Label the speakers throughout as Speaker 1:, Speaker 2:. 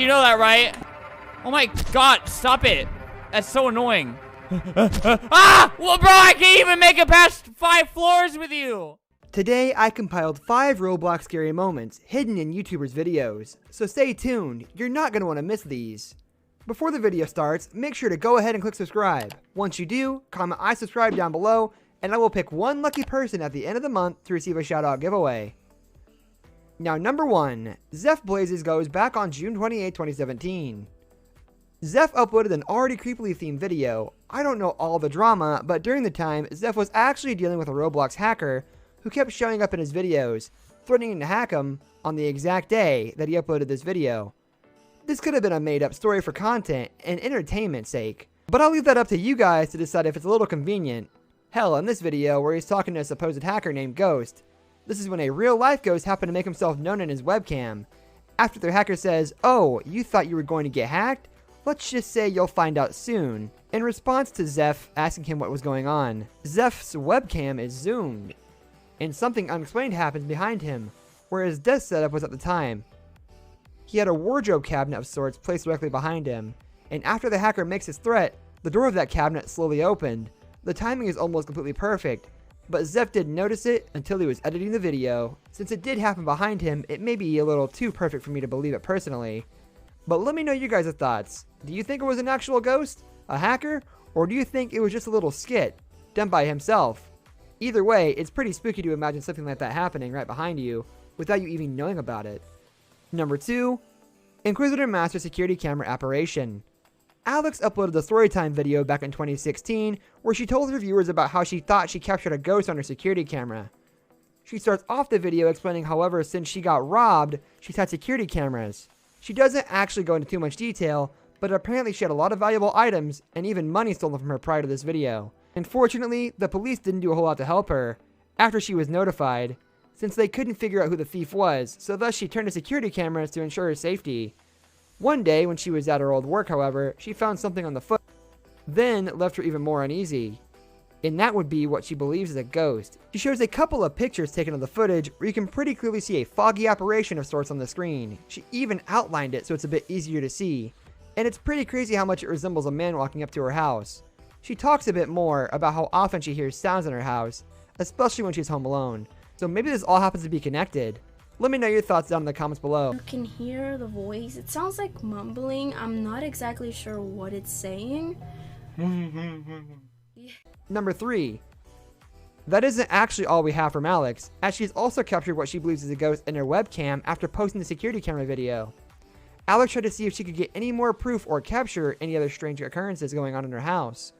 Speaker 1: You know that, right? Oh my god, stop it. That's so annoying. Ah! Well, bro, I can't even make it past 5 floors with you.
Speaker 2: Today, I compiled 5 Roblox scary moments hidden in YouTubers' videos, so stay tuned, you're not going to want to miss these. Before the video starts, make sure to go ahead and click subscribe. Once you do, comment I subscribe down below, and I will pick one lucky person at the end of the month to receive a shoutout giveaway. Now, number 1, Zeph Blazes goes back on June 28, 2017. Zeph uploaded an already creepily themed video. I don't know all the drama, but during the time, Zeph was actually dealing with a Roblox hacker who kept showing up in his videos, threatening to hack him on the exact day that he uploaded this video. This could have been a made-up story for content and entertainment's sake, but I'll leave that up to you guys to decide if it's a little convenient. Hell, in this video where he's talking to a supposed hacker named Ghost, this is when a real-life ghost happened to make himself known in his webcam. After the hacker says, "Oh, you thought you were going to get hacked? Let's just say you'll find out soon," in response to Zeph asking him what was going on. Zeph's webcam is zoomed, and something unexplained happens behind him, where his desk setup was at the time. He had a wardrobe cabinet of sorts placed directly behind him, and after the hacker makes his threat, the door of that cabinet slowly opened. The timing is almost completely perfect, but Zeph didn't notice it until he was editing the video. Since it did happen behind him, it may be a little too perfect for me to believe it personally. But let me know your guys' thoughts. Do you think it was an actual ghost, a hacker, or do you think it was just a little skit done by himself? Either way, it's pretty spooky to imagine something like that happening right behind you without you even knowing about it. Number 2, Inquisitor Master Security Camera Apparition. Alex uploaded the Storytime video back in 2016 where she told her viewers about how she thought she captured a ghost on her security camera. She starts off the video explaining however since she got robbed, she's had security cameras. She doesn't actually go into too much detail, but apparently she had a lot of valuable items and even money stolen from her prior to this video. Unfortunately, the police didn't do a whole lot to help her after she was notified, since they couldn't figure out who the thief was, so thus she turned to security cameras to ensure her safety. One day, when she was at her old work, however, she found something on the foot, then left her even more uneasy. And that would be what she believes is a ghost. She shows a couple of pictures taken of the footage where you can pretty clearly see a foggy apparition of sorts on the screen. She even outlined it so it's a bit easier to see. And it's pretty crazy how much it resembles a man walking up to her house. She talks a bit more about how often she hears sounds in her house, especially when she's home alone. So maybe this all happens to be connected. Let me know your thoughts down in the comments below.
Speaker 3: You can hear the voice. It sounds like mumbling. I'm not exactly sure what it's saying.
Speaker 2: Number 3. That isn't actually all we have from Alex, as she's also captured what she believes is a ghost in her webcam after posting the security camera video. Alex tried to see if she could get any more proof or capture any other strange occurrences going on in her house,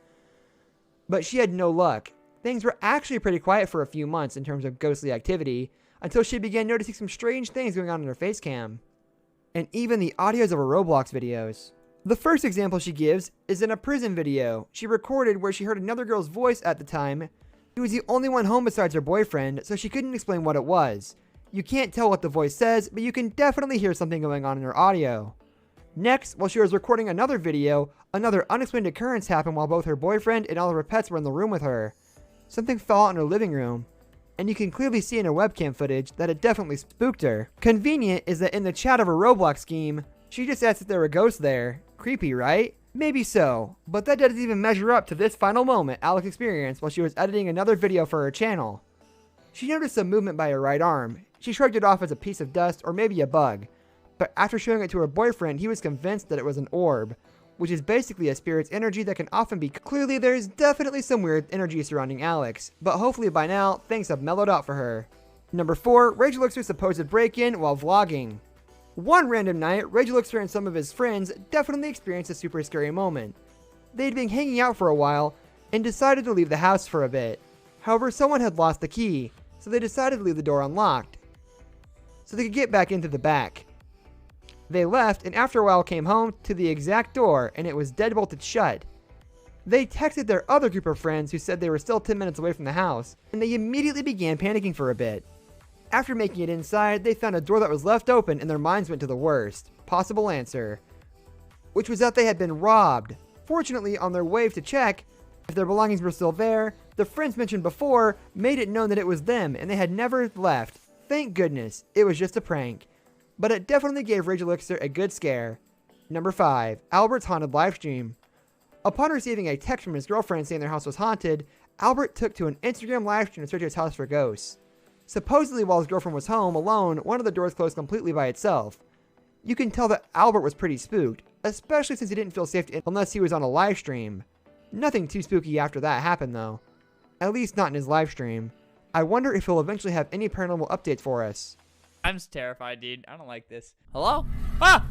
Speaker 2: but she had no luck. Things were actually pretty quiet for a few months in terms of ghostly activity, until she began noticing some strange things going on in her face cam, and even the audios of her Roblox videos. The first example she gives is in a prison video she recorded where she heard another girl's voice at the time. She was the only one home besides her boyfriend, so she couldn't explain what it was. You can't tell what the voice says, but you can definitely hear something going on in her audio. Next, while she was recording another video, another unexplained occurrence happened while both her boyfriend and all of her pets were in the room with her. Something fell out in her living room, and you can clearly see in her webcam footage that it definitely spooked her. Convenient is that in the chat of her Roblox scheme, she just asked if there were ghosts there. Creepy, right? Maybe so, but that doesn't even measure up to this final moment Alex experienced while she was editing another video for her channel. She noticed some movement by her right arm. She shrugged it off as a piece of dust or maybe a bug, but after showing it to her boyfriend, he was convinced that it was an orb, which is basically a spirit's energy that can often be. Clearly, there's definitely some weird energy surrounding Alex, but hopefully by now, things have mellowed out for her. Number 4, Ragelixer's supposed break-in while vlogging. One random night, Ragelixer and some of his friends definitely experienced a super scary moment. They'd been hanging out for a while, and decided to leave the house for a bit. However, someone had lost the key, so they decided to leave the door unlocked, so they could get back into the back. They left, and after a while came home to the exact door, and it was deadbolted shut. They texted their other group of friends who said they were still 10 minutes away from the house, and they immediately began panicking for a bit. After making it inside, they found a door that was left open and their minds went to the worst possible answer, which was that they had been robbed. Fortunately, on their way to check if their belongings were still there, the friends mentioned before made it known that it was them and they had never left. Thank goodness, it was just a prank. But it definitely gave Ragelixer a good scare. Number 5. Albert's haunted livestream. Upon receiving a text from his girlfriend saying their house was haunted, Albert took to an Instagram livestream to search his house for ghosts. Supposedly, while his girlfriend was home alone, one of the doors closed completely by itself. You can tell that Albert was pretty spooked, especially since he didn't feel safe to unless he was on a live stream. Nothing too spooky after that happened though. At least not in his live stream. I wonder if he'll eventually have any paranormal updates for us.
Speaker 1: I'm terrified, dude. I don't like this. Hello? Ah!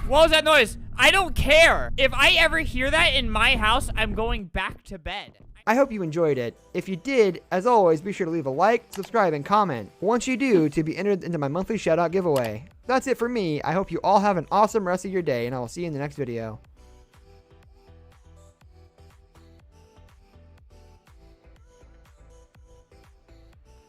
Speaker 1: What was that noise? I don't care. If I ever hear that in my house, I'm going back to bed.
Speaker 2: I hope you enjoyed it. If you did, as always, be sure to leave a like, subscribe, and comment. Once you do, to be entered into my monthly shoutout giveaway. That's it for me. I hope you all have an awesome rest of your day, and I will see you in the next video.